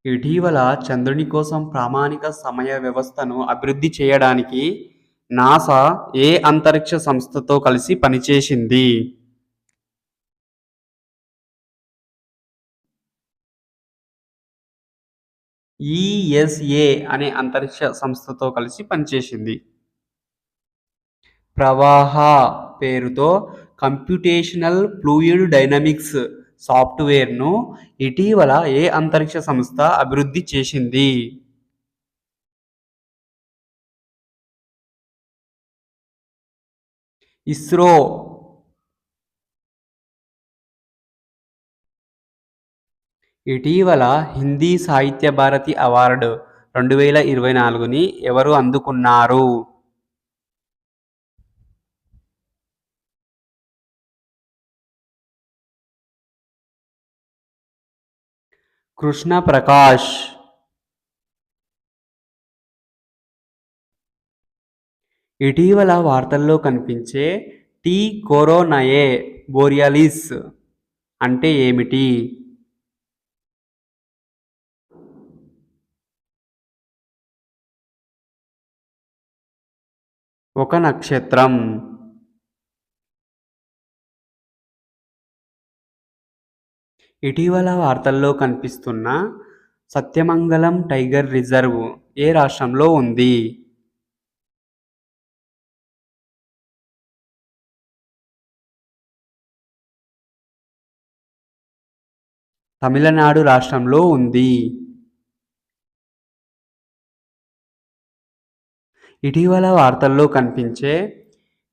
ఇటీవల చంద్రుని కోసం ప్రామాణిక సమయ వ్యవస్థను అభివృద్ధి చేయడానికి నాసా ఏ అంతరిక్ష సంస్థతో కలిసి పనిచేసింది? ఈఎస్ఏ అనే అంతరిక్ష సంస్థతో కలిసి పనిచేసింది. ప్రవాహ పేరుతో కంప్యూటేషనల్ ఫ్లూయిడ్ డైనమిక్స్ సాఫ్ట్వేర్ను ఇటీవల ఏ అంతరిక్ష సంస్థ అభివృద్ధి చేసింది? ఇస్రో. ఇటీవల హిందీ సాహిత్య భారతి అవార్డు 2024ని ఎవరు అందుకున్నారు? కృష్ణ ప్రకాష్. ఇటీవల వార్తల్లో కనిపించే టీ కోరోనయే బోరియాలిస్ అంటే ఏమిటి? ఒక నక్షత్రం. ఇటీవల వార్తల్లో కనిపిస్తున్న సత్యమంగళం టైగర్ రిజర్వ్ ఏ రాష్ట్రంలో ఉంది? తమిళనాడు రాష్ట్రంలో ఉంది. ఇటీవల వార్తల్లో కనిపించే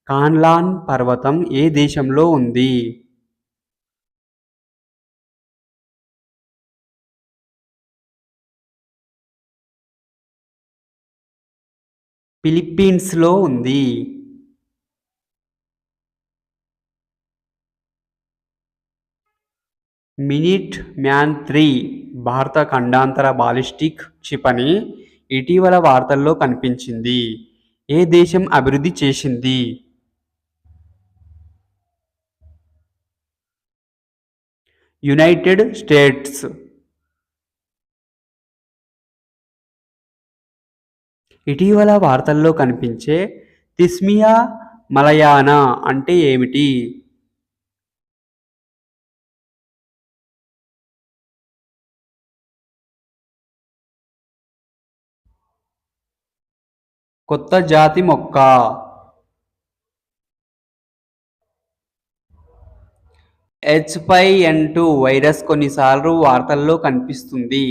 కాన్లాన్ పర్వతం ఏ దేశంలో ఉంది? ఫిలిప్పీన్స్లో ఉంది. మినిట్ మ్యాన్ 3 భారత ఖండాంతర బాలిస్టిక్ క్షిపణి ఇటీవల వార్తల్లో కనిపించింది. ఏ దేశం అభివృద్ధి చేసింది? United states. ఇటీవల వార్తల్లో కనిపించే తిస్మియా మలయానా అంటే ఏమిటి? కొత్త జాతి మొక్క. H5N2 వైరస్ కొన్నిసార్లు వార్తల్లో కనిపిస్తుంది.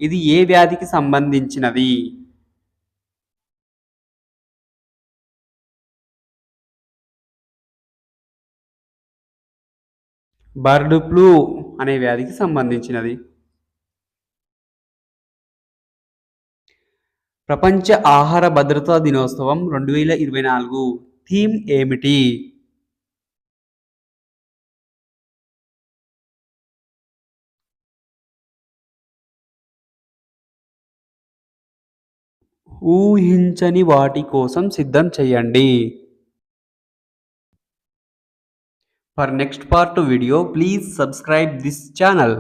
ఇది ఏ వ్యాధికి సంబంధించినది? బర్డ్ ఫ్లూ అనే వ్యాధికి సంబంధించినది. ప్రపంచ ఆహార భద్రతా దినోత్సవం 2024 థీమ్ ఏమిటి? ఊహించని వాటి కోసం సిద్ధం చేయండి. For next part video, please subscribe this channel.